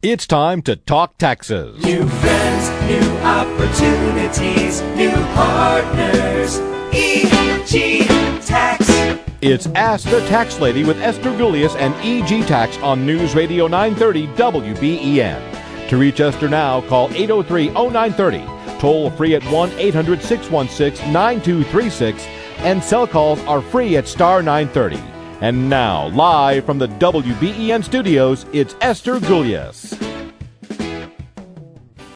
It's time to talk taxes. New friends, new opportunities, new partners. EG Tax. It's Ask the Tax Lady with Esther Gulius and EG Tax on News Radio 930 WBEN. To reach Esther now, call 803-0930. Toll free at 1-800-616-9236. And cell calls are free at star 930. And now, live from the WBEN studios, it's Esther Gulius.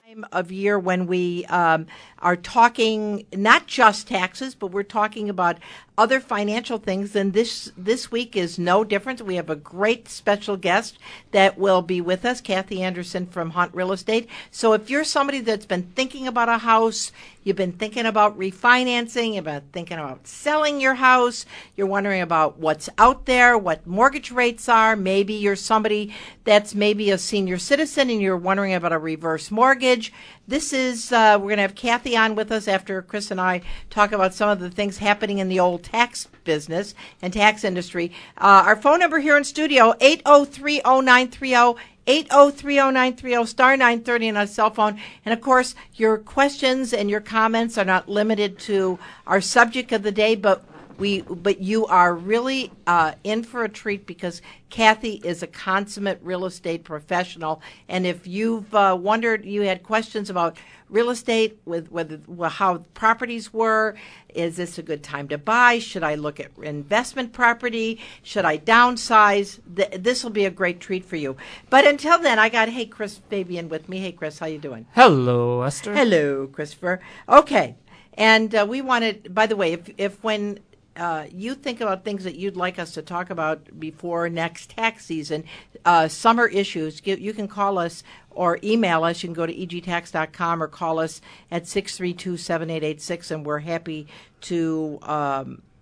Time of year when we are talking not just taxes, but we're talking about other financial things, and this week is no different. We have a great special guest that will be with us, Kathy Anderson from Hunt Real Estate. So if you're somebody that's been thinking about a house, you've been thinking about refinancing, you've been thinking about selling your house, you're wondering about what's out there, what mortgage rates are, maybe you're somebody that's maybe a senior citizen and you're wondering about a reverse mortgage, this is, we're going to have Kathy on with us after Chris and I talk about some of the things happening in the old tax business and tax industry. Our phone number here in studio, 803-0930, 803-0930, star 930 on our cell phone. And, of course, your questions and your comments are not limited to our subject of the day, but you are really in for a treat because Kathy is a consummate real estate professional. And if you've wondered, you had questions about real estate with how properties were, is this a good time to buy? Should I look at investment property? Should I downsize? This will be a great treat for you. But until then, I got Chris Fabian with me. Hey, Chris, how you doing? Hello, Esther. Hello, Christopher. Okay. And we wanted, by the way, if when you think about things that you'd like us to talk about before next tax season, summer issues, you can call us or email us. You can go to egtax.com or call us at 632-7886, and we're happy to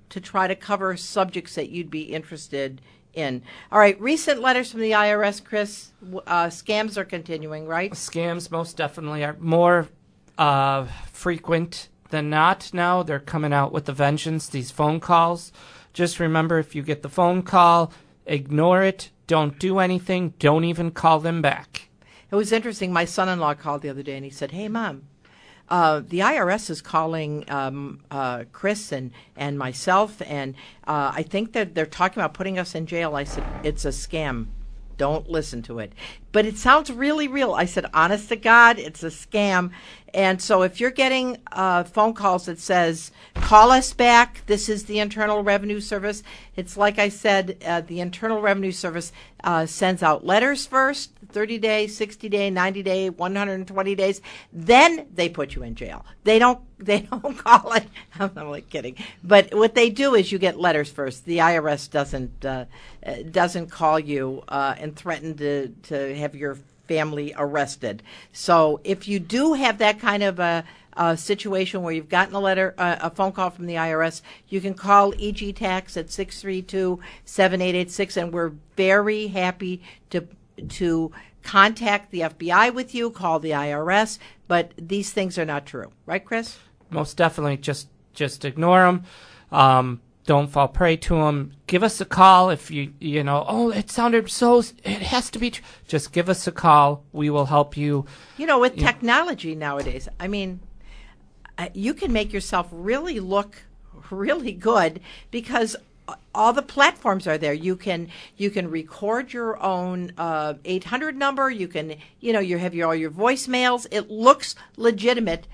try to cover subjects that you'd be interested in. All right, recent letters from the IRS, Chris. Scams are continuing, right? Scams most definitely are more frequent than not now. They're coming out with a vengeance, these phone calls. Just remember, if you get the phone call, ignore it. Don't do anything. Don't even call them back. It was interesting. My son-in-law called the other day, and he said, hey, Mom, the IRS is calling Chris and myself, and I think that they're talking about putting us in jail. I said, it's a scam. Don't listen to it. But it sounds really real. I said, honest to God, it's a scam. And so if you're getting phone calls that says, call us back, this is the Internal Revenue Service. It's like I said, the Internal Revenue Service sends out letters first, 30-day, 60-day, 90-day, 120 days. Then they put you in jail. They don't call it. I'm only kidding. But what they do is you get letters first. The IRS doesn't call you and threaten to have your family arrested. So if you do have that kind of a situation where you've gotten a phone call from the IRS, you can call EG Tax at 632-7886, and we're very happy to contact the FBI with you, call the IRS, but these things are not true. Right, Chris? Most definitely. Just ignore them. Don't fall prey to them. Give us a call if you know, oh, it sounded so, it has to be true. Just give us a call. We will help you. You know, with technology nowadays, I mean, you can make yourself really look really good because all the platforms are there. You can record your own 800 number. You can, you have all your voicemails. It looks legitimate.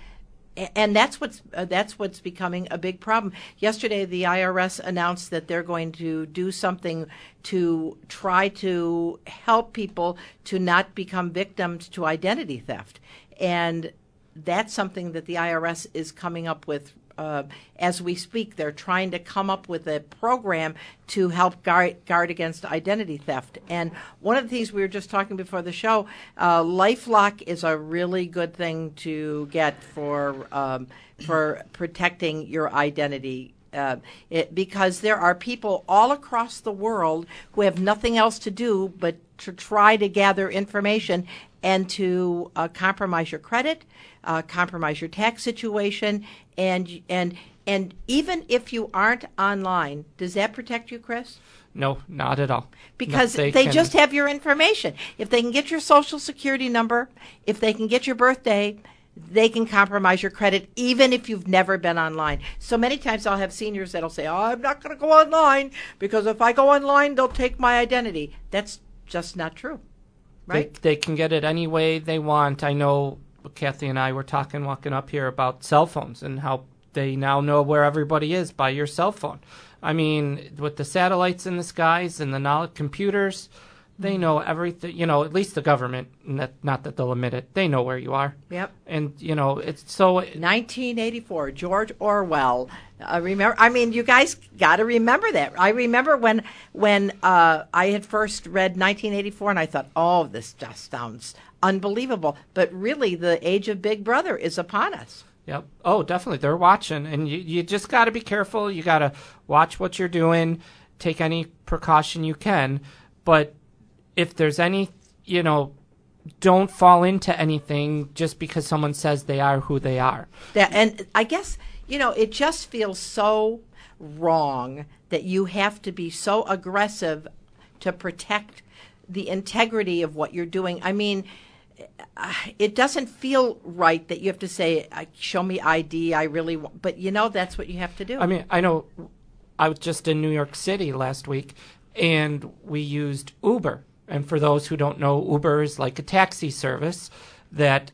And that's what's becoming a big problem. Yesterday, the IRS announced that they're going to do something to try to help people to not become victims to identity theft. And that's something that the IRS is coming up with as we speak. They're trying to come up with a program to help guard against identity theft. And one of the things we were just talking before the show, LifeLock is a really good thing to get for protecting your identity. Because there are people all across the world who have nothing else to do but to try to gather information and to compromise your credit, compromise your tax situation, and And even if you aren't online, does that protect you, Chris? No, not at all. Because No, they just have your information. If they can get your Social Security number, if they can get your birthday, they can compromise your credit even if you've never been online. So many times I'll have seniors that'll say, "Oh, I'm not going to go online because if I go online, they'll take my identity." That's just not true, right? They can get it any way they want. I know Kathy and I were talking walking up here about cell phones and how they now know where everybody is by your cell phone. I mean, with the satellites in the skies and the knowledge computers, they know everything. You know, at least the government. Not that they'll admit it. They know where you are. Yep. And you know, it's so. 1984, George Orwell. Remember? I mean, you guys got to remember that. I remember when I had first read 1984, and I thought, "Oh, this just sounds unbelievable." But really, the age of Big Brother is upon us. Yep. Oh, definitely. They're watching, and you just got to be careful. You got to watch what you're doing, take any precaution you can. But if there's any, don't fall into anything just because someone says they are who they are. And I guess, it just feels so wrong that you have to be so aggressive to protect the integrity of what you're doing. I mean, it doesn't feel right that you have to say, show me ID, I really want, but that's what you have to do. I mean, I know I was just in New York City last week, and we used Uber. And for those who don't know, Uber is like a taxi service that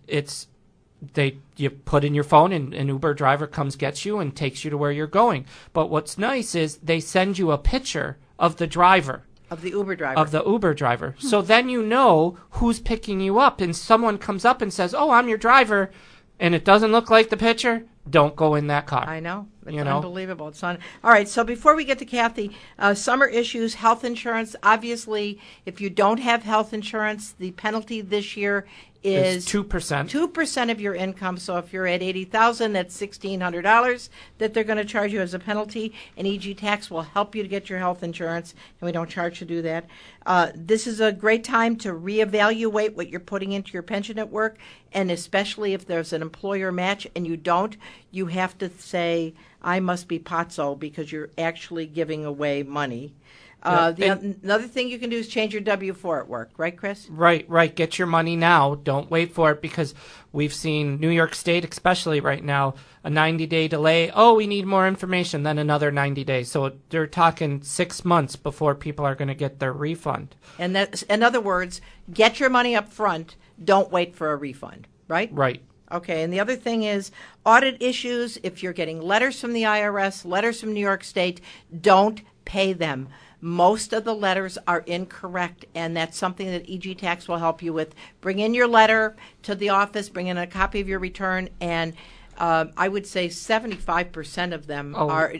you put in your phone and an Uber driver comes, gets you, and takes you to where you're going. But what's nice is they send you a picture of the driver. Of the Uber driver. So then you know who's picking you up. And someone comes up and says, "Oh, I'm your driver," and it doesn't look like the picture, don't go in that car. I know. It's unbelievable. All right, so before we get to Kathy, summer issues, health insurance. Obviously, if you don't have health insurance, the penalty this year is 2%. 2% of your income. So if you're at $80,000, that's $1,600 that they're going to charge you as a penalty. And EG Tax will help you to get your health insurance, and we don't charge to do that. This is a great time to reevaluate what you're putting into your pension at work, and especially if there's an employer match and you don't, you have to say, "I must be Pazzo," because you're actually giving away money. Another thing you can do is change your W-4 at work, right, Chris? Right. Get your money now. Don't wait for it, because we've seen New York State, especially right now, a 90-day delay. Oh, we need more information, then another 90 days. So they're talking 6 months before people are going to get their refund. And that's, in other words, get your money up front. Don't wait for a refund, right? Right. Okay, and the other thing is audit issues. If you're getting letters from the IRS, letters from New York State, don't pay them. Most of the letters are incorrect, and that's something that EG Tax will help you with. Bring in your letter to the office, bring in a copy of your return, and I would say 75% of them are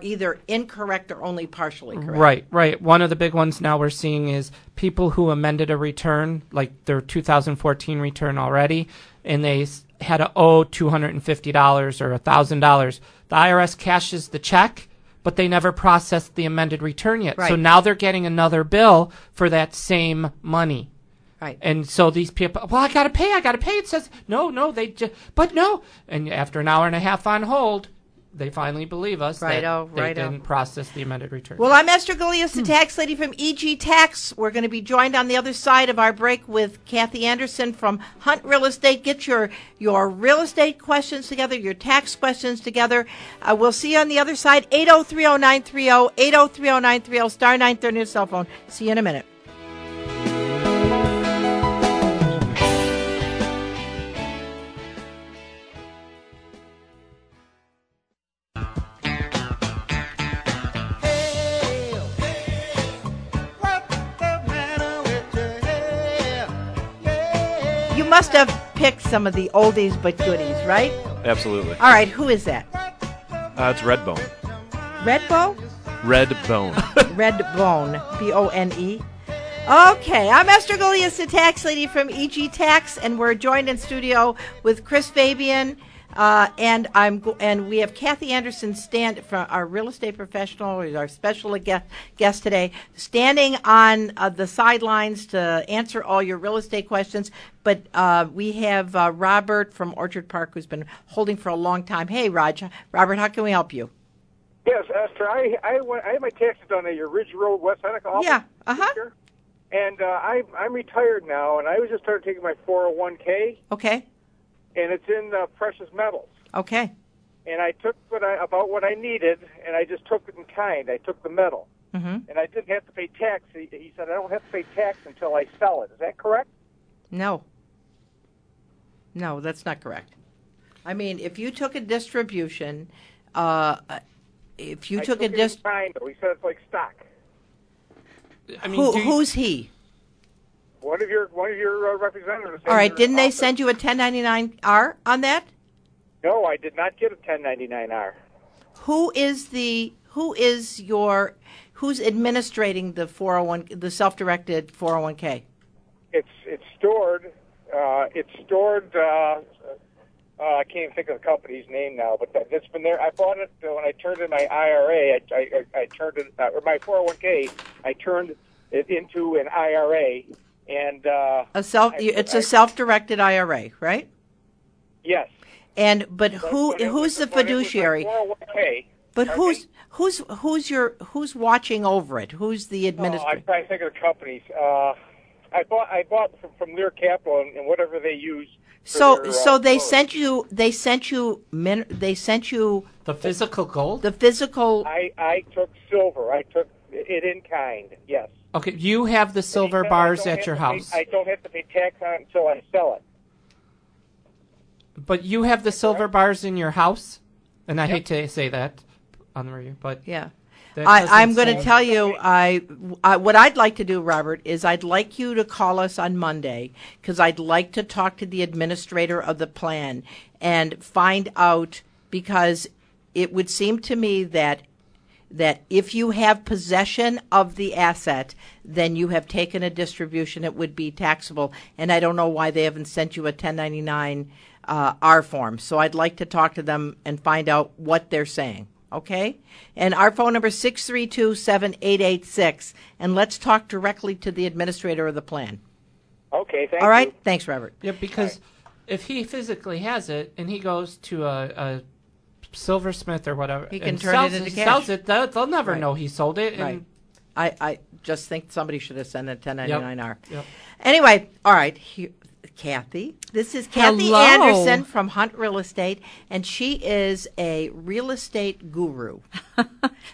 either incorrect or only partially correct. Right. One of the big ones now we're seeing is people who amended a return, like their 2014 return already, and they had to owe $250 or $1,000. The IRS cashes the check, but they never processed the amended return yet. Right. So now they're getting another bill for that same money. Right. And so these people, "Well, I got to pay. It says, no, but no. And after an hour and a half on hold, they finally believe us that they didn't process the amended return. Well, I'm Esther Galias, the tax lady from EG Tax. We're going to be joined on the other side of our break with Kathy Anderson from Hunt Real Estate. Get your real estate questions together, your tax questions together. We'll see you on the other side. 8030930, 8030930, star 930 on your cell phone. See you in a minute. You must have picked some of the oldies but goodies, right? Absolutely. All right, who is that? It's Redbone. Redbone? Redbone. Redbone, B-O-N-E. Okay, I'm Esther Galias, the tax lady from EG Tax, and we're joined in studio with Chris Fabian, And we have Kathy Anderson from our real estate professional, who's our special guest today, standing on the sidelines to answer all your real estate questions. But we have Robert from Orchard Park, who's been holding for a long time. Hey, Robert, how can we help you? Yes, Esther, I had my taxes done at your Ridge Road, West Seneca office. Yeah, uh-huh. And I'm retired now, and I was just started taking my 401k. Okay. And it's in precious metals. Okay. And I took about what I needed, and I just took it in kind. I took the metal. Mm-hmm. And I didn't have to pay tax. He said I don't have to pay tax until I sell it. Is that correct? No. No, that's not correct. I mean, if you took a distribution, if you took a it in kind, though. He said it's like stock. I mean, who's he? One of your representatives. All right, didn't they send you a 1099-R on that? No, I did not get a 1099-R. Who's administrating the 401, the self-directed 401k? It's stored. I can't even think of the company's name now, but it's been there. I bought it when I turned in my IRA. I turned it, or my 401k. I turned it into an IRA, and it's a self-directed IRA, right? Yes. But who's the fiduciary? 401k. But who's watching over it? Who's the administrator? I'm trying to think of the companies. I bought from Lear Capital and whatever they use. So they sent you the physical gold? The physical. I took silver. I took it in kind. Yes. Okay, you have the silver bars at your house. I don't have to pay tax on it until I sell it. But you have the silver bars in your house, and I hate to say that on the radio, but yeah. I'm going to tell you, what I'd like to do, Robert, is I'd like you to call us on Monday because I'd like to talk to the administrator of the plan and find out, because it would seem to me that if you have possession of the asset, then you have taken a distribution. It would be taxable, and I don't know why they haven't sent you a 1099-R form. So I'd like to talk to them and find out what they're saying. Okay? And our phone number is 632-7886. And let's talk directly to the administrator of the plan. Okay, thank you. All right? Thanks, Robert. Yeah, because if he physically has it and he goes to a silversmith or whatever, he can turn it into cash. Sells it, they'll never know he sold it. Right. I just think somebody should have sent a 1099-R. Yep. Anyway, all right. Kathy. This is Kathy Anderson from Hunt Real Estate, and she is a real estate guru.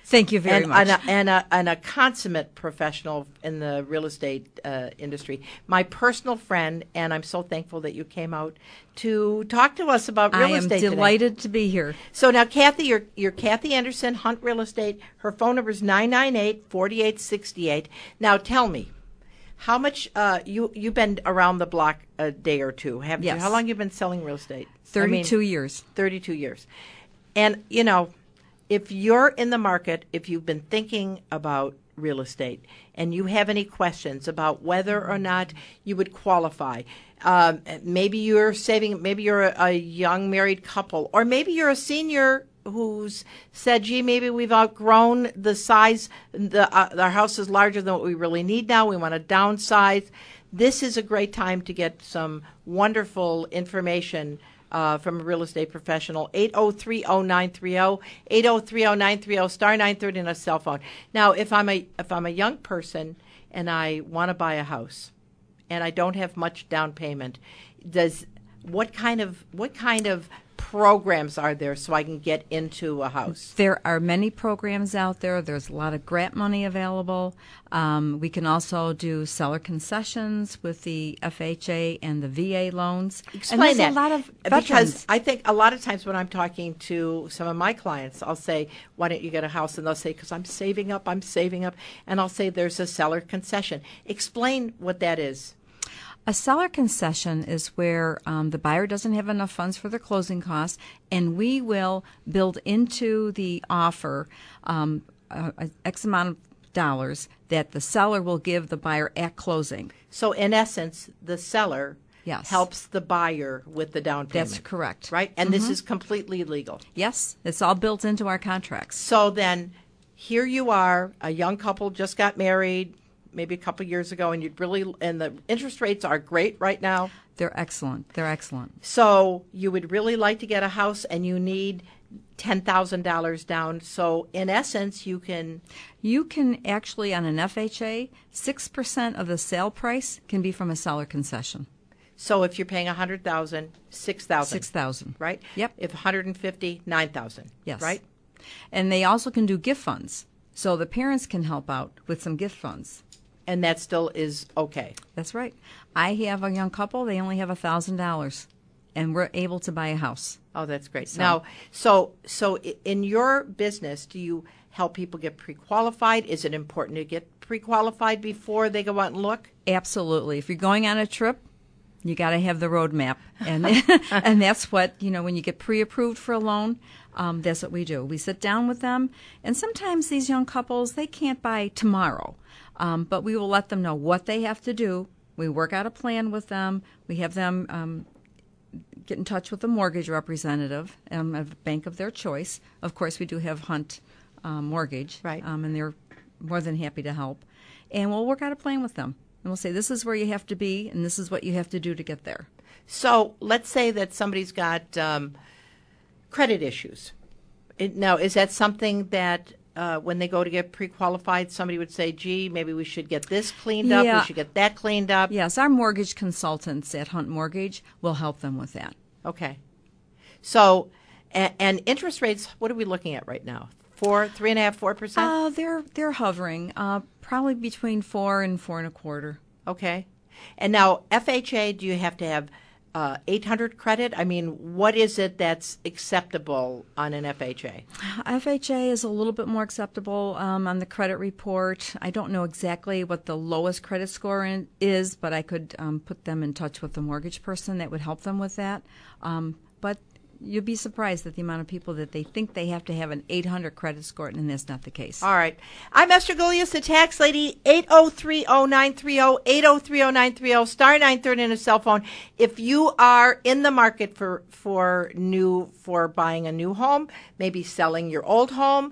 Thank you very much. And a consummate professional in the real estate industry. My personal friend, and I'm so thankful that you came out to talk to us about real estate today. I am delighted to be here. So now, Kathy, you're Kathy Anderson, Hunt Real Estate. Her phone number is 998-4868. Now, tell me, how much you've been around the block a day or two, haven't yes. you? How long have you been selling real estate? 32 years. 32 years. And, if you're in the market, if you've been thinking about real estate and you have any questions about whether or not you would qualify, maybe you're saving, maybe you're a young married couple, or maybe you're a senior who's said, gee, maybe we've outgrown the size, our house is larger than what we really need now, we want to downsize. This is a great time to get some wonderful information from a real estate professional. 803-0930, 803-0930, star 930 on a cell phone. Now, if I'm a young person and I want to buy a house and I don't have much down payment, what kind of programs are there so I can get into a house? There are many programs out there. There's a lot of grant money available. We can also do seller concessions with the FHA and the VA loans. Explain that. A lot of veterans. Because I think a lot of times when I'm talking to some of my clients, I'll say, why don't you get a house? And they'll say, because I'm saving up. And I'll say, there's a seller concession. Explain what that is. A seller concession is where the buyer doesn't have enough funds for their closing costs, and we will build into the offer X amount of dollars that the seller will give the buyer at closing. So in essence, the seller Yes. helps the buyer with the down payment. That's correct. Right? And this is completely legal. Yes, it's all built into our contracts. So then here you are, a young couple just got married maybe a couple years ago, and and the interest rates are great right now. They're excellent. They're excellent. So you would really like to get a house, and you need $10,000 down. So in essence, you can actually, on an FHA, 6% of the sale price can be from a seller concession. So if you're paying $100,000, $6,000. $6,000. Right? Yep. If $150,000, $9,000. Yes. Right? And they also can do gift funds. So the parents can help out with some gift funds. And that still is okay. That's right. I have a young couple, they only have $1,000, and we're able to buy a house. Oh, that's great. So- Now, so in your business, do you help people get pre-qualified? Is it important to get pre-qualified before they go out and look? Absolutely. If you're going on a trip, you got to have the roadmap. And and that's what, when you get pre-approved for a loan, that's what we do. We sit down with them, and sometimes these young couples, they can't buy tomorrow. But we will let them know what they have to do. We work out a plan with them. We have them get in touch with a mortgage representative, a bank of their choice. Of course, we do have Hunt Mortgage, Right. And they're more than happy to help. And we'll work out a plan with them. And we'll say, this is where you have to be, and this is what you have to do to get there. So let's say that somebody's got credit issues. Now, is that something that when they go to get pre-qualified, somebody would say, gee, maybe we should get this cleaned up, Yeah. we should get that cleaned up? Yes, our mortgage consultants at Hunt Mortgage will help them with that. Okay. So, and interest rates, what are we looking at right now? 3.5%, 4%? They're hovering, probably between 4 and 4.25. Okay. And now, FHA, do you have to have 800 credit? I mean, what is it that's acceptable on an FHA? FHA is a little bit more acceptable on the credit report. I don't know exactly what the lowest credit score is, but I could put them in touch with the mortgage person that would help them with that. But you'll be surprised at the amount of people that they think they have to have an 800 credit score, and that's not the case. All right. I'm Esther Gulius, the tax lady, 8030930, 8030930, star 930 in a cell phone. If you are in the market for buying a new home, maybe selling your old home,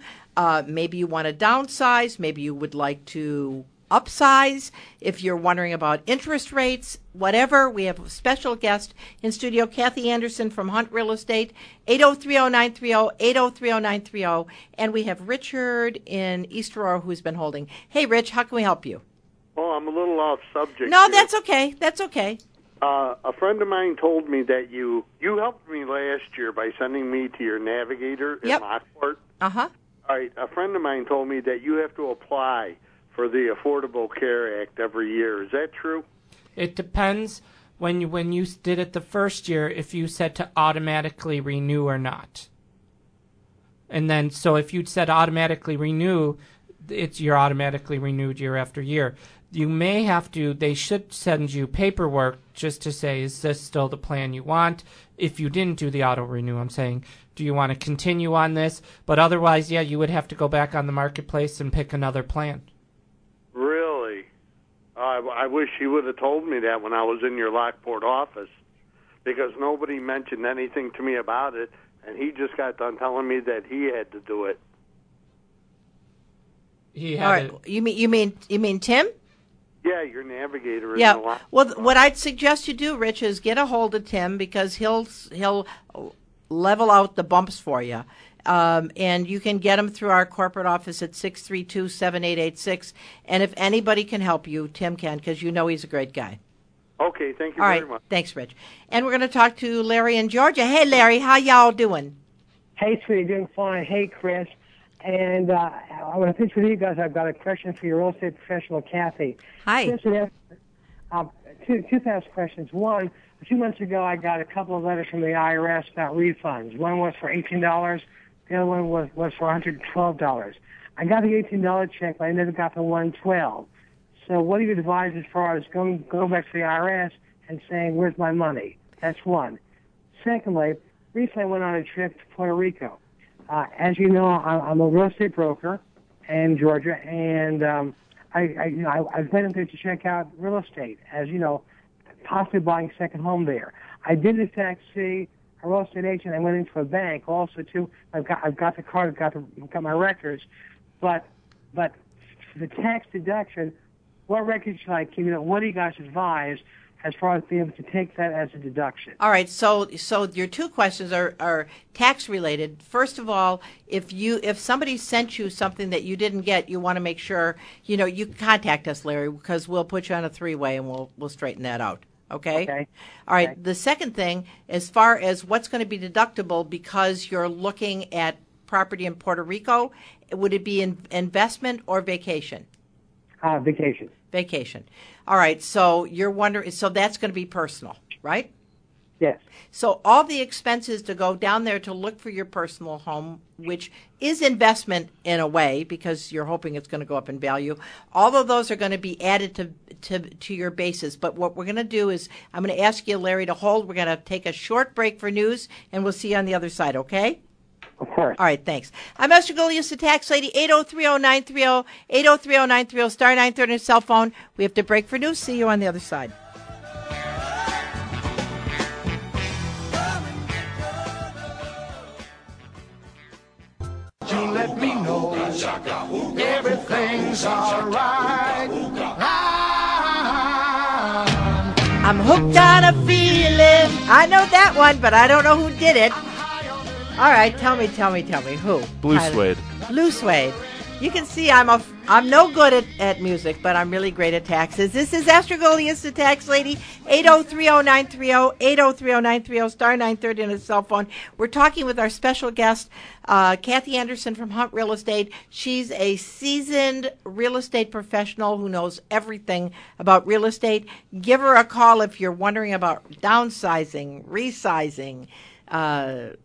maybe you want to downsize, maybe you would like to upsize, if you're wondering about interest rates, whatever, we have a special guest in studio, Kathy Anderson from Hunt Real Estate, 8030930, 8030930, and we have Richard in East Aurora who's been holding. Hey, Rich, how can we help you? Oh, I'm a little off subject. No, here. that's okay. That's okay. A friend of mine told me that you helped me last year by sending me to your navigator in Yep. Lockport. Uh-huh. All right, a friend of mine told me that you have to apply for the Affordable Care Act every year. Is that true? It depends when you did it the first year if you said to automatically renew or not. And then, so if you'd said automatically renew, you're automatically renewed year after year. You may have to, they should send you paperwork just to say, is this still the plan you want? If you didn't do the auto renew, I'm saying, do you want to continue on this? But otherwise, yeah, you would have to go back on the marketplace and pick another plan. Really? I wish you would have told me that when I was in your Lockport office, because nobody mentioned anything to me about it, and he just got done telling me that he had to do it. He All had right. You mean Tim? Yeah, your navigator is in the Yeah. Lockport Well, office. what I'd suggest you do, Rich, is get a hold of Tim because he'll level out the bumps for you. And you can get him through our corporate office at 632-7886. And if anybody can help you, Tim can, because you know he's a great guy. Okay, thank you All very right. much. Thanks, Rich. And we're going to talk to Larry in Georgia. Hey, Larry, how y'all doing? Hey, sweetie, doing fine. Hey, Chris. And I want to pitch with you guys. I've got a question for your real estate professional, Kathy. Hi. Two fast questions. One, a few months ago, I got a couple of letters from the IRS about refunds. One was for $18. The other one was for $112. I got the $18 check, but I never got the $112. So what do you advise as far as going back to the IRS and saying, where's my money? That's one. Secondly, recently I went on a trip to Puerto Rico. As you know, I'm a real estate broker in Georgia, and I've been there to check out real estate. As you know, possibly buying a second home there. I did in fact see a real estate agent. I went into a bank also too. I've got the card, got my records, but the tax deduction. What records should I keep? What do you guys advise as far as being able to take that as a deduction? All right, so your two questions are tax related. First of all, if somebody sent you something that you didn't get, you want to make sure you contact us, Larry, because we'll put you on a three-way and we'll straighten that out. Okay. Okay. All right. Okay. The second thing, as far as what's going to be deductible, because you're looking at property in Puerto Rico, would it be investment or vacation? Vacation. Vacation. All right. So you're wondering. So that's going to be personal, right? Yes. So all the expenses to go down there to look for your personal home, which is investment in a way because you're hoping it's going to go up in value, all of those are going to be added to your basis. But what we're going to do is I'm going to ask you, Larry, to hold. We're going to take a short break for news, and we'll see you on the other side, okay? Of course. All right, thanks. I'm Esther Gulius, the tax lady, 8030930, 8030930, star 930 on your cell phone. We have to break for news. See you on the other side. You let me know everything's alright. I'm hooked on a feeling. I know that one, but I don't know who did it. All right, tell me, who? Blue Suede. Blue Suede. You can see I'm no good at music, but I'm really great at taxes. This is Esther Gulius, the tax lady, 8030930, 8030930, star 930 on his cell phone. We're talking with our special guest, Kathy Anderson from Hunt Real Estate. She's a seasoned real estate professional who knows everything about real estate. Give her a call if you're wondering about downsizing, resizing,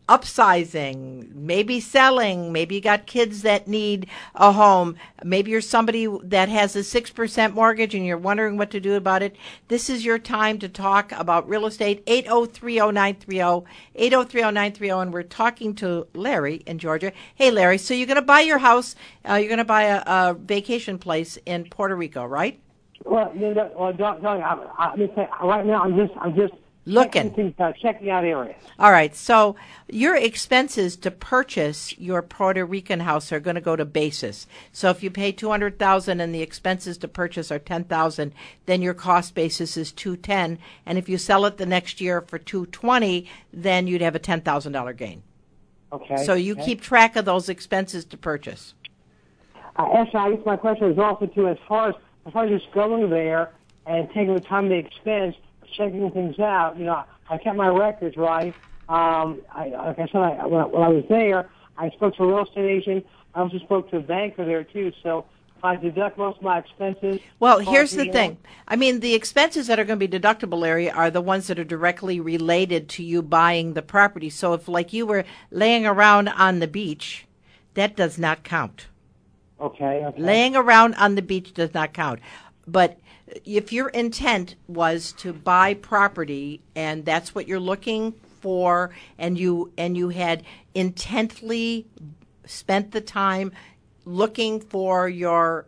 upsizing, maybe selling, maybe you got kids that need a home, maybe you're somebody that has a 6% mortgage and you're wondering what to do about it. This is your time to talk about real estate, 8030930, 8030930, and we're talking to Larry in Georgia. Hey, Larry, so you're going to buy your house, you're going to buy a vacation place in Puerto Rico, right? Well, don't. Let me say, right now I'm just looking, checking out areas. All right. So your expenses to purchase your Puerto Rican house are going to go to basis. So if you pay $200,000 and the expenses to purchase are $10,000, then your cost basis is $210,000. And if you sell it the next year for $220,000, then you'd have a $10,000 gain. Okay. So you keep track of those expenses to purchase. Actually, I guess my question is also too, as far as just going there and taking the time, the expense, checking things out. I kept my records right. Like I said, when I was there, I spoke to a real estate agent. I also spoke to a banker there too. So I deduct most of my expenses. Well, here's the thing. I mean, the expenses that are going to be deductible, Larry, are the ones that are directly related to you buying the property. So if, like, you were laying around on the beach, that does not count. Okay. Laying around on the beach does not count. But if your intent was to buy property and that's what you're looking for, and you had intently spent the time looking for your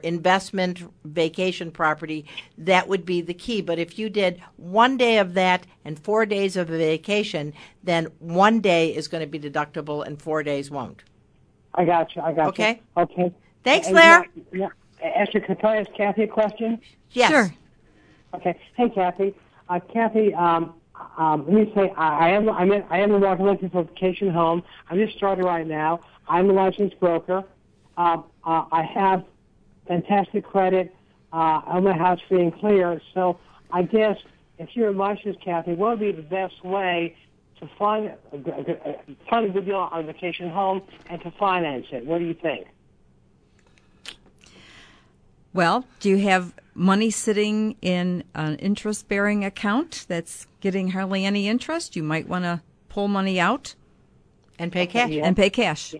investment vacation property, that would be the key. But if you did 1 day of that and 4 days of a vacation, then 1 day is going to be deductible and 4 days won't. I got you. Okay? Okay. Thanks, Larry. Yeah. Esther, can I ask Kathy a question? Yes. Sure. Okay. Hey, Kathy. Kathy, let me say, I am the market looking for a vacation home. I'm just starting right now. I'm a licensed broker. I have fantastic credit. On my house being clear. So I guess if you're in my shoes, Kathy, what would be the best way to find a good deal on a vacation home and to finance it? What do you think? Well, do you have money sitting in an interest-bearing account that's getting hardly any interest? You might want to pull money out and pay cash. And pay cash.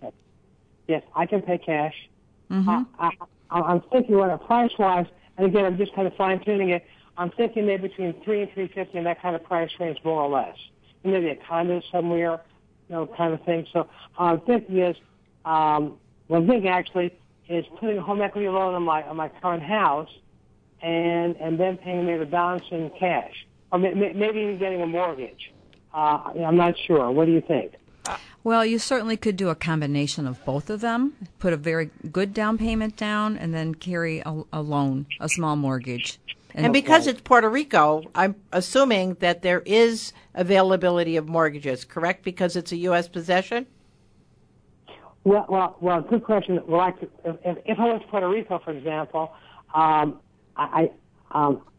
Yes, I can pay cash. Mm-hmm. I'm thinking price-wise, and again, I'm just kind of fine-tuning it. I'm thinking maybe between $300 and $350 in that kind of price range, more or less. Maybe a condo somewhere, kind of thing. So I'm thinking is, one thing actually is putting a home equity loan on my current house, and then paying maybe the balance in cash, or maybe even getting a mortgage. I'm not sure. What do you think? Well, you certainly could do a combination of both of them. Put a very good down payment down, and then carry a loan, a small mortgage. And because it's Puerto Rico, I'm assuming that there is availability of mortgages, correct? Because it's a U.S. possession? Well, good question. Well, if I went to Puerto Rico, for example, I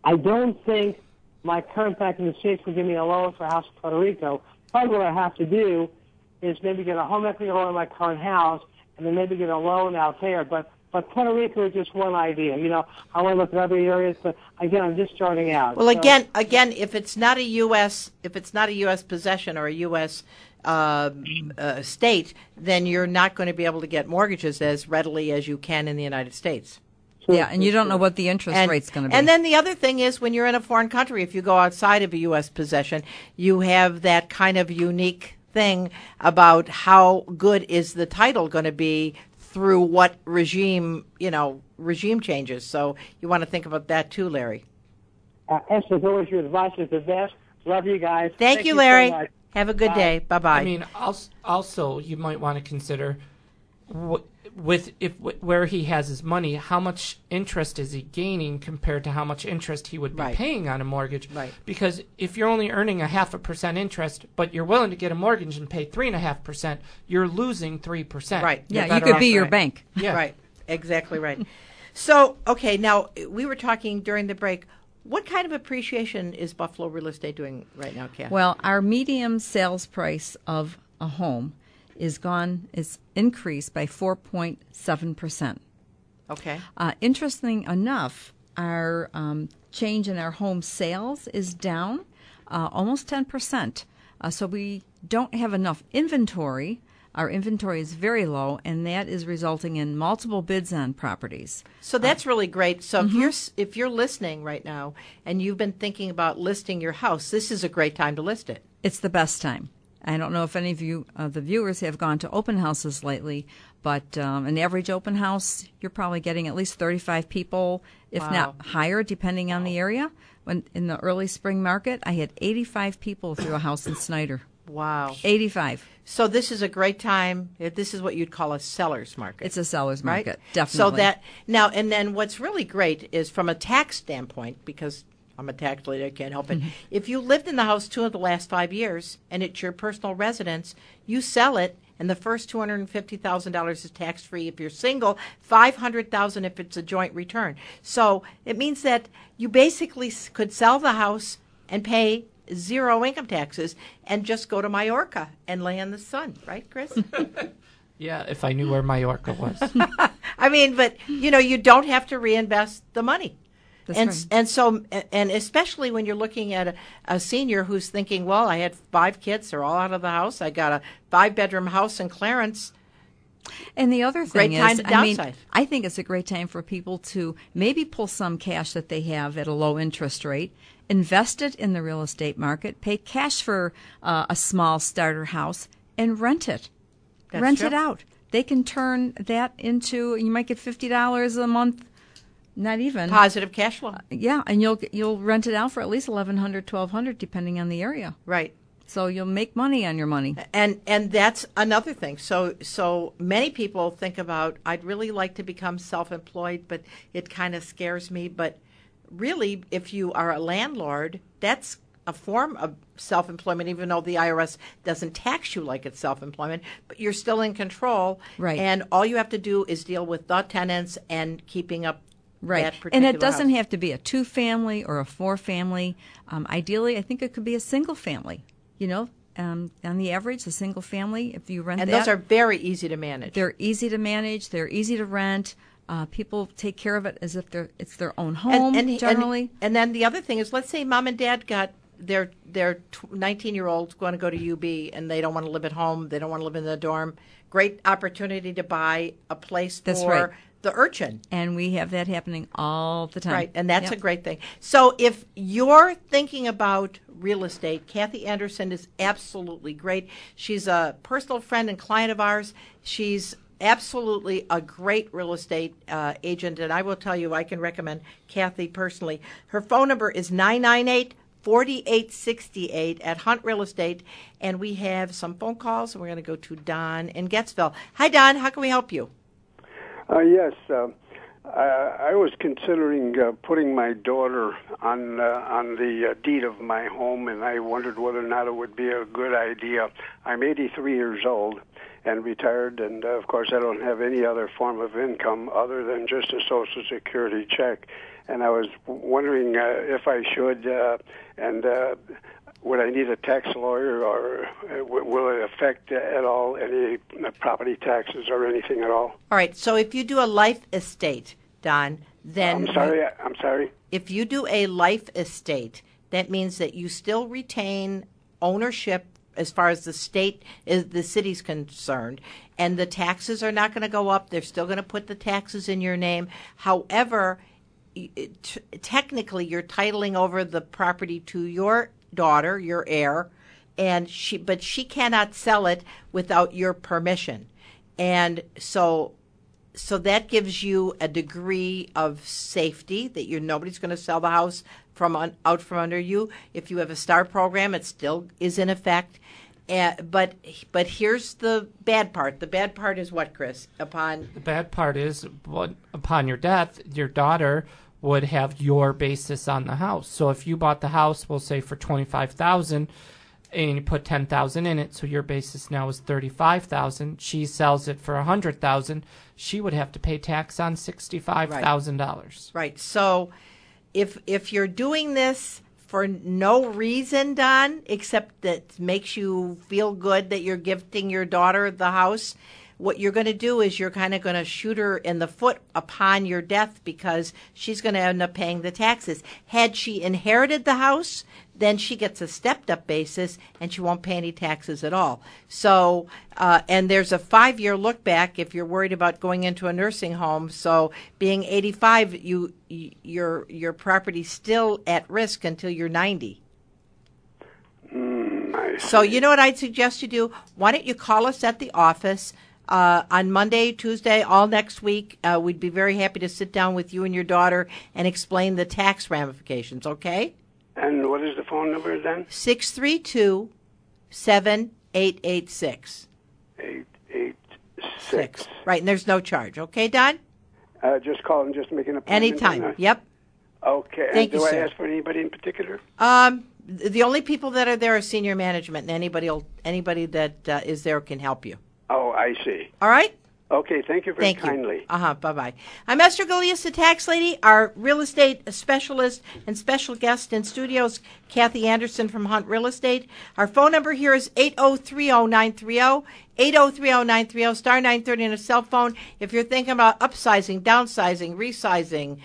don't think my current bank in the States would give me a loan for a house in Puerto Rico. Probably what I have to do is maybe get a home equity loan in my current house, and then maybe get a loan out there. But Puerto Rico is just one idea. I want to look at other areas, but again, I'm just starting out. Well, again, if it's not a U.S. possession or a U.S. State, then you're not going to be able to get mortgages as readily as you can in the United States. Yeah, and you don't know what the interest rate's going to be. And then the other thing is, when you're in a foreign country, if you go outside of a U.S. possession, you have that kind of unique thing about how good is the title going to be through what regime changes. So you want to think about that too, Larry. Esther, as always, your advice is the best. Love you guys. Thank you, Larry. So much. Have a good day. Bye-bye. I mean, also you might want to consider where he has his money, how much interest is he gaining compared to how much interest he would be paying on a mortgage? Right. Because if you're only earning 0.5% interest, but you're willing to get a mortgage and pay 3.5%, you're losing 3%. Right. Yeah, you could be your bank. Yeah. Right. Exactly right. So, okay, now we were talking during the break. What kind of appreciation is Buffalo real estate doing right now, Kathy? Well, our median sales price of a home is increased by 4.7%. Okay. Interesting enough, our change in our home sales is down almost 10%. So we don't have enough inventory. Our inventory is very low, and that is resulting in multiple bids on properties. So that's really great. So if you're listening right now and you've been thinking about listing your house, this is a great time to list it. It's the best time. I don't know if any of you, the viewers, have gone to open houses lately, but an average open house, you're probably getting at least 35 people, if not higher, depending on the area. When in the early spring market, I had 85 people through a house in Snyder. Wow. 85. So this is a great time. This is what you'd call a seller's market. It's a seller's right? market, definitely. So that now, and then what's really great is from a tax standpoint, because I'm a tax lady, I can't help it. If you lived in the house 2 of the last 5 years and it's your personal residence, you sell it, and the first $250,000 is tax-free if you're single, $500,000 if it's a joint return. So it means that you basically could sell the house and pay 0 income taxes and just go to Mallorca and lay in the sun, right, Chris? Yeah, if I knew where Mallorca was. I mean, but you don't have to reinvest the money. That's right. And so especially when you're looking at a senior who's thinking, well, I had 5 kids, they're all out of the house. I got a 5-bedroom house in Clarence. And the other thing Great time is, to downsize. I think it's a great time for people to maybe pull some cash that they have at a low interest rate, invest it in the real estate market, pay cash for a small starter house, and rent it. Rent it out. They can turn that into, you might get $50 a month. Not even Positive cash flow. Yeah, and you'll rent it out for at least $1,100, $1,200, depending on the area. Right. So you'll make money on your money. And that's another thing. So many people think about, I'd really like to become self-employed, but it kind of scares me. But really, if you are a landlord, that's a form of self-employment, even though the IRS doesn't tax you like it's self-employment, but you're still in control. Right. And all you have to do is deal with the tenants and keeping up. Right, and it doesn't have to be a 2-family or a 4-family. Ideally, I think it could be a single family. On the average, a single family, if you rent and that. those are very easy to manage. They're easy to manage. They're easy to rent. People take care of it as if it's their own home, generally. And then the other thing is, let's say mom and dad got their 19-year-old going to go to UB, and they don't want to live at home. They don't want to live in the dorm. Great opportunity to buy a place for the urchin. And we have that happening all the time. Right, and that's a great thing. So if you're thinking about real estate, Kathy Anderson is absolutely great. She's a personal friend and client of ours. She's absolutely a great real estate agent, and I will tell you, I can recommend Kathy personally. Her phone number is 998-4868 at Hunt Real Estate, and we have some phone calls, and we're going to go to Don in Gettsville. Hi, Don. How can we help you? Yes. I was considering putting my daughter on the deed of my home, and I wondered whether or not it would be a good idea. I'm 83 years old and retired, and of course I don't have any other form of income other than just a Social Security check. And I was wondering if I should, and would I need a tax lawyer, or will it affect at all any property taxes or anything at all? All right. So if you do a life estate, Don, then I'm sorry. If you do a life estate, that means that you still retain ownership as far as the city's concerned, and the taxes are not going to go up. They're still going to put the taxes in your name. However, technically, you're titling over the property to your daughter, your heir, and but she cannot sell it without your permission. And so that gives you a degree of safety that nobody's going to sell the house out from under you. If you have a STAR program, it still is in effect. But here's the bad part. The bad part is what, Chris? The bad part is upon your death, your daughter would have your basis on the house. So if you bought the house, we'll say for $25,000, and you put $10,000 in it, so your basis now is $35,000. She sells it for $100,000. She would have to pay tax on $65,000. Right. So if you're doing this for no reason, Don, except that makes you feel good that you're gifting your daughter the house, what you're going to do is you're kind of going to shoot her in the foot upon your death, because she's going to end up paying the taxes. Had she inherited the house, then she gets a stepped-up basis, and she won't pay any taxes at all. So, and there's a 5-year look-back if you're worried about going into a nursing home. So being 85, your property's still at risk until you're 90. So you know what I'd suggest you do? Why don't you call us at the office on Monday, Tuesday, all next week? We'd be very happy to sit down with you and your daughter and explain the tax ramifications, okay? And what is the phone number then? 632-7886. 886. Right, and there's no charge. Okay, Don? Just call and just make an appointment. Anytime. Yep. Okay. Thank and you, do sir. I ask for anybody in particular? The only people that are there are senior management, and anybody that is there can help you. Oh, I see. All right? Okay, thank you very kindly. Bye-bye. I'm Esther Galias, the tax lady. Our real estate specialist and special guest in studios, Kathy Anderson from Hunt Real Estate. Our phone number here is 8030930, 8030930, star 930 on a cell phone. If you're thinking about upsizing, downsizing, resizing,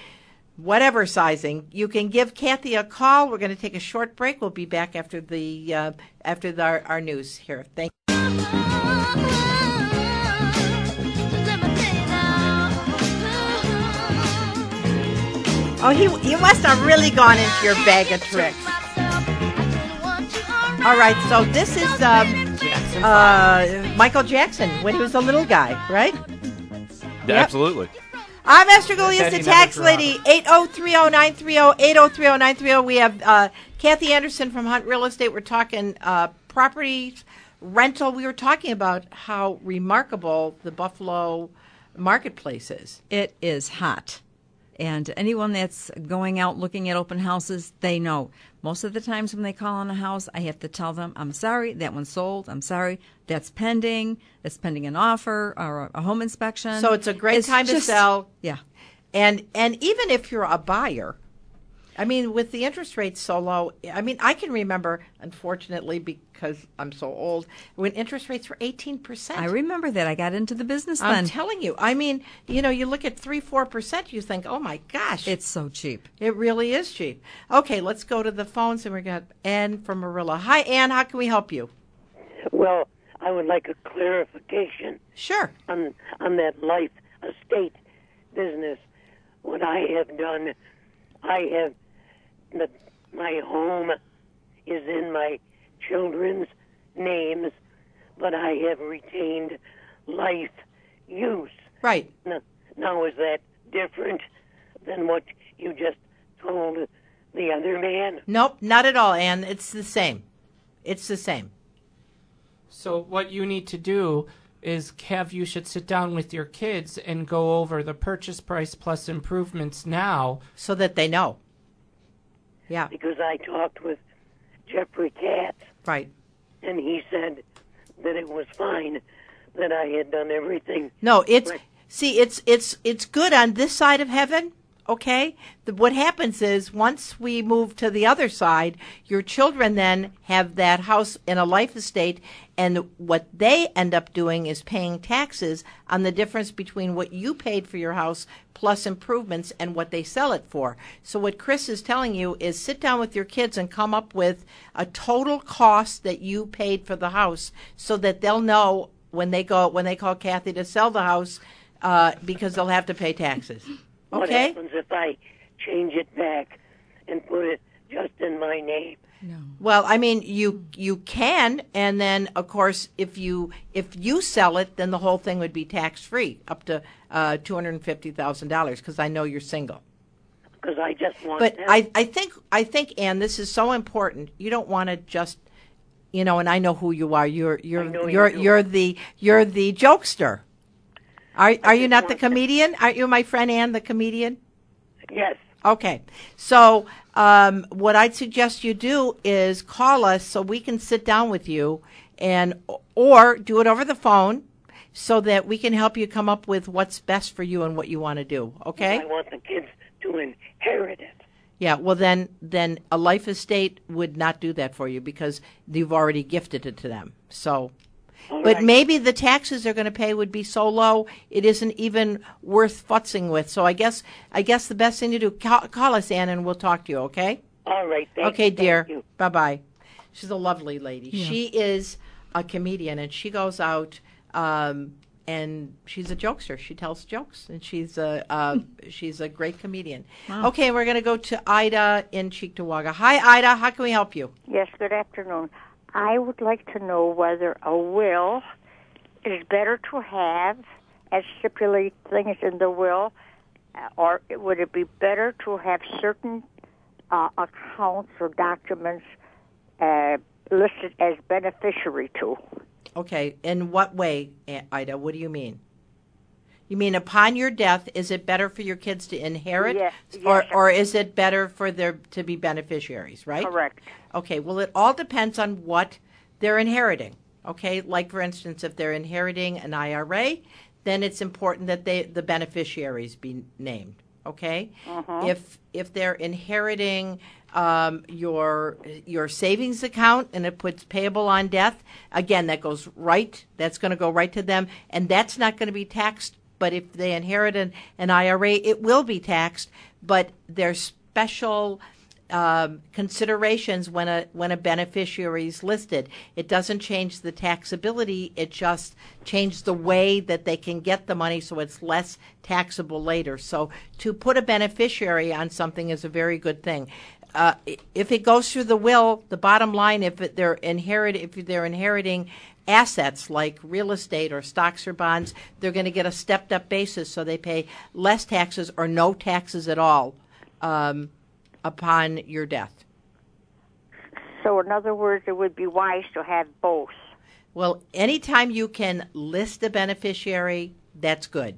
whatever sizing, you can give Kathy a call. We're going to take a short break. We'll be back after our news here. Thank you. Oh, you must have really gone into your bag of tricks. All right, so this is Michael Jackson when he was a little guy, right? Yep. Absolutely. I'm Esther Galias, the tax lady. 8030930, 8030930. We have Kathy Anderson from Hunt Real Estate. We're talking property rental. We were talking about how remarkable the Buffalo marketplace is. It is hot. And anyone that's going out looking at open houses, they know. Most of the times when they call on a house, I have to tell them, I'm sorry, that one's sold. I'm sorry, that's pending. That's pending an offer or a home inspection. So it's a great time to sell. Yeah. And even if you're a buyer, I mean, with the interest rates so low, I mean, I can remember, unfortunately, because I'm so old, when interest rates were 18%. I remember that. I got into the business then. I'm telling you. I mean, you look at 3-4%, you think, oh, my gosh. It's so cheap. It really is cheap. Okay, let's go to the phones, and we got Ann from Marilla. Hi, Ann. How can we help you? Well, I would like a clarification. Sure. On that life estate business. What I have done, my home is in my children's names, but I have retained life use. Right. Now, is that different than what you just told the other man? Nope, not at all, Ann. It's the same. It's the same. So what you need to do is you should sit down with your kids and go over the purchase price plus improvements now. So that they know. Yeah. Because I talked with Jeffrey Katz. Right. And he said that it was fine, that I had done everything. No, it's good on this side of heaven. Okay? What happens is once we move to the other side, your children then have that house in a life estate, and what they end up doing is paying taxes on the difference between what you paid for your house plus improvements and what they sell it for. So what Chris is telling you is sit down with your kids and come up with a total cost that you paid for the house so that they'll know when they call Kathy to sell the house, because they'll have to pay taxes. What Okay? happens if I change it back and put it just in my name? No. Well, I mean, you can, and then of course, if you sell it, then the whole thing would be tax free up to $250,000 because I know you're single. Because I just want. But them. I think, Ann, this is so important. You don't want to just, and I know who you are. You're the jokester. Are you not the comedian? Aren't you my friend Ann, the comedian? Yes. Okay. So what I'd suggest you do is call us so we can sit down with you or do it over the phone so that we can help you come up with what's best for you and what you want to do. Okay? I want the kids to inherit it. Yeah, well then a life estate would not do that for you because you've already gifted it to them. So But maybe the taxes they're going to pay would be so low it isn't even worth futzing with. So I guess the best thing to do, call us, Ann, and we'll talk to you, okay? All right. Okay, dear. Thank you. Bye-bye. She's a lovely lady. Yeah. She is a comedian, and she goes out and she's a jokester. She tells jokes, and she's a great comedian. Wow. Okay, we're going to go to Ida in Cheektowaga. Hi, Ida. How can we help you? Yes, good afternoon. I would like to know whether a will is better to have as stipulate things in the will, or would it be better to have certain accounts or documents listed as beneficiary to? Okay, in what way, Ida? What do you mean? You mean upon your death, is it better for your kids to inherit, Yes, or is it better for there to be beneficiaries, right? Correct. Okay, well, it all depends on what they're inheriting, okay? Like, for instance, if they're inheriting an IRA, then it's important that the beneficiaries be named, okay? Uh-huh. If they're inheriting your savings account and it puts payable on death, again, that's going to go right to them, and that's not going to be taxed. But if they inherit an IRA, it will be taxed. But there's special considerations when a beneficiary is listed. It doesn't change the taxability. It just changes the way that they can get the money, so it's less taxable later. So to put a beneficiary on something is a very good thing. If it goes through the will, the bottom line, if they're inheriting assets like real estate or stocks or bonds, they're going to get a stepped-up basis, so they pay less taxes or no taxes at all upon your death. So, in other words, it would be wise to have both. Well, anytime you can list a beneficiary, that's good.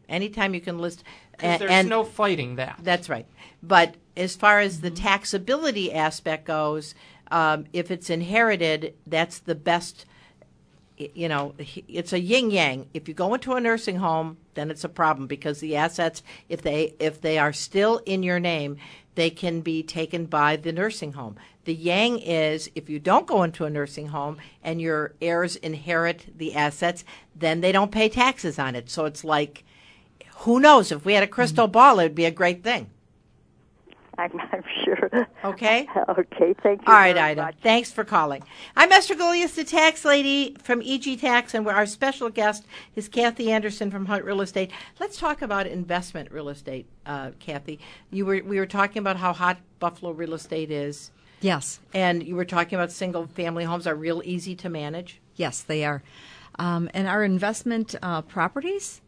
Anytime you can list... Because there's no fighting that. That's right. But as far as the taxability aspect goes, if it's inherited, that's the best, it's a yin-yang. If you go into a nursing home, then it's a problem because the assets, if they are still in your name, they can be taken by the nursing home. The yang is if you don't go into a nursing home and your heirs inherit the assets, then they don't pay taxes on it. So it's like, who knows? If we had a crystal ball, it would be a great thing. I'm sure. Okay? Okay, thank you. All right, very Ida. much. Thanks for calling. I'm Esther Goulias, the tax lady from EG Tax, and our special guest is Kathy Anderson from Hunt Real Estate. Let's talk about investment real estate, Kathy. We were talking about how hot Buffalo real estate is. Yes. And you were talking about single-family homes are real easy to manage. Yes, they are. And our investment properties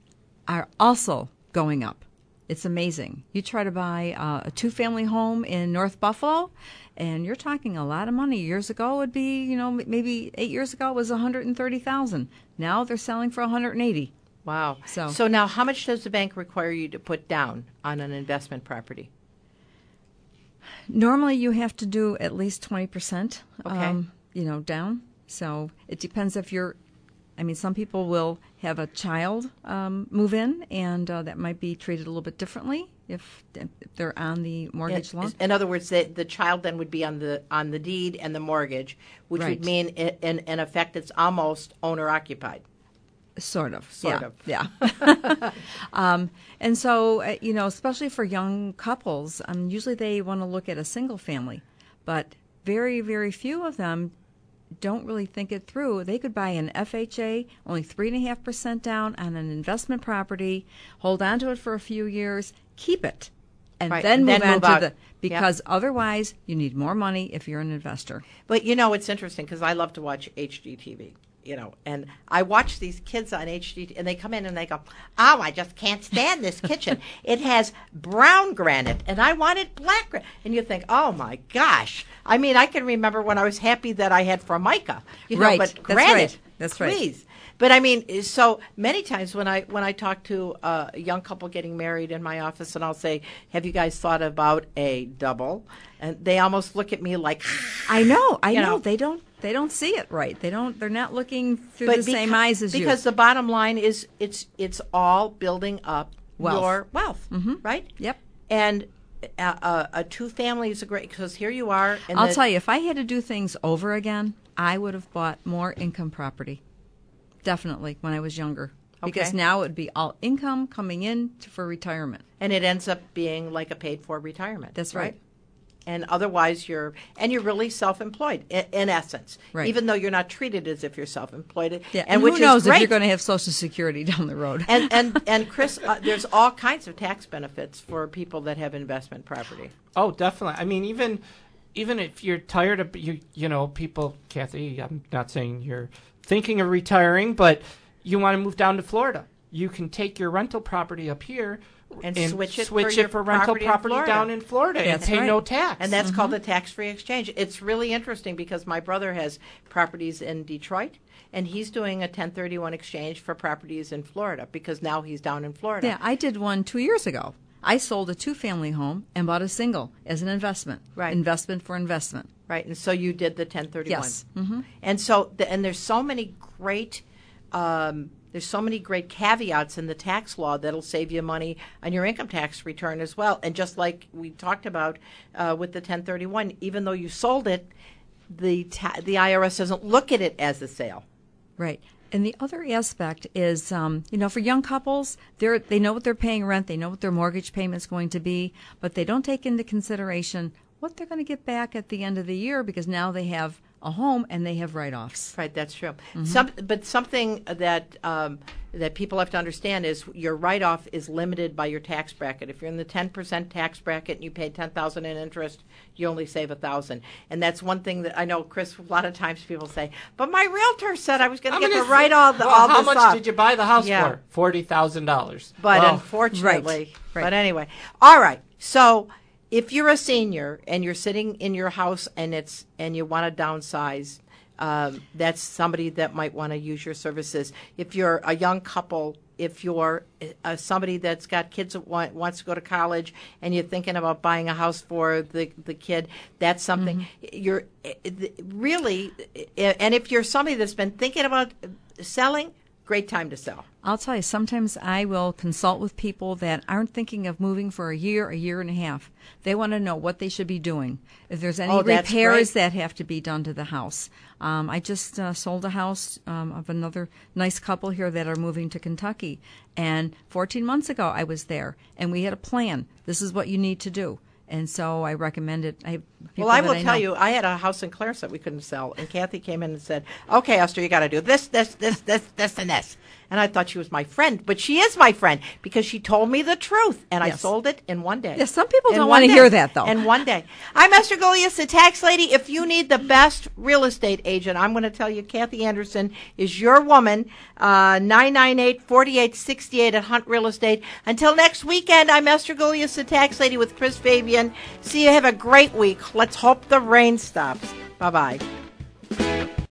are also going up. It's amazing. You try to buy a 2-family home in North Buffalo, and you're talking a lot of money. Years ago, it would be, maybe 8 years ago, it was $130,000. Now they're selling for $180,000. Wow. So now how much does the bank require you to put down on an investment property? Normally you have to do at least 20%, Okay. Down. So it depends if some people will have a child move in, and that might be treated a little bit differently if they're on the mortgage loan. In other words, the child then would be on the deed and the mortgage, which Right. would mean in effect it's almost owner occupied. Sort of. Sort of. Yeah. And so, especially for young couples, usually they want to look at a single family, but very, very few of them don't really think it through. They could buy an FHA, only 3.5% down on an investment property, hold on to it for a few years, keep it, and Right, then and move then on move to out. the, because otherwise you need more money if you're an investor. But it's interesting because I love to watch HGTV. And I watch these kids on HGTV, and they come in and they go, "Oh, I just can't stand this kitchen. It has brown granite, and I wanted black granite." And you think, "Oh my gosh!" I mean, I can remember when I was happy that I had Formica, Right. but That's granite, right. That's right. please. But I mean, so many times when I talk to a young couple getting married in my office, and I'll say, "Have you guys thought about a double?" And they almost look at me like, I know. You know. They don't see it right. They're not looking through the same eyes as you. Because the bottom line is it's all building up Wealth. your wealth, Mhm. right? Yep. And a 2-family is a great, because here you are. And I'll tell you, if I had to do things over again, I would have bought more income property. Definitely, when I was younger. Because Okay. now it would be all income coming in for retirement. And it ends up being like a paid-for retirement. That's right. And otherwise you're really self-employed in essence, Right. even though you're not treated as if you're self-employed. Yeah, and which who knows is great. if you're going to have Social Security down the road. And Chris, there's all kinds of tax benefits for people that have investment property. Oh, definitely. I mean, even if you're tired of people, Kathy, I'm not saying you're thinking of retiring, but you want to move down to Florida. You can take your rental property up here And switch it for rental property down in Florida and pay no tax. And that's called a tax-free exchange. It's really interesting because my brother has properties in Detroit, and he's doing a 1031 exchange for properties in Florida because now he's down in Florida. Yeah, I did one 2 years ago. I sold a 2-family home and bought a single as an investment. Right. Investment for investment. Right, and so you did the 1031. Yes. Mm-hmm. And so, and there's so many great caveats in the tax law that'll save you money on your income tax return as well. And just like we talked about with the 1031, even though you sold it, the IRS doesn't look at it as a sale. Right. And the other aspect is, for young couples, they know what they're paying rent, they know what their mortgage payment's going to be, but they don't take into consideration what they're going to get back at the end of the year because now they have a home and they have write-offs. Right, that's true. Mm-hmm. But something that people have to understand is your write-off is limited by your tax bracket. If you're in the 10% tax bracket and you pay $10,000 in interest, you only save $1,000. And that's one thing that I know, Chris. A lot of times people say, "But my realtor said I was going to get to write all this How much off." did you buy the house Yeah. for? $40,000. But Well, unfortunately, Right. But anyway, all right. So if you're a senior and you're sitting in your house and you want to downsize, that's somebody that might want to use your services. If you're a young couple, if you're somebody that's got kids that wants to go to college and you're thinking about buying a house for the kid, that's something you're really. And if you're somebody that's been thinking about selling, great time to sell. I'll tell you, sometimes I will consult with people that aren't thinking of moving for a year and a half. They want to know what they should be doing. If there's any that's repairs great. that have to be done to the house. I just sold a house of another nice couple here that are moving to Kentucky. And 14 months ago I was there, and we had a plan. This is what you need to do. And so I recommended, I Well, I will tell you, I had a house in Clarence that we couldn't sell, and Kathy came in and said, "Okay, Esther, you got to do this, and this." And I thought she was my friend, but she is my friend because she told me the truth, and I sold it in one day. Yes, some people don't want to hear that, though. In one day. I'm Esther Gulias, the tax lady. If you need the best real estate agent, I'm going to tell you Kathy Anderson is your woman, 998-4868 at Hunt Real Estate. Until next weekend, I'm Esther Gulias, the tax lady with Chris Fabian. See you. Have a great week. Let's hope the rain stops. Bye-bye.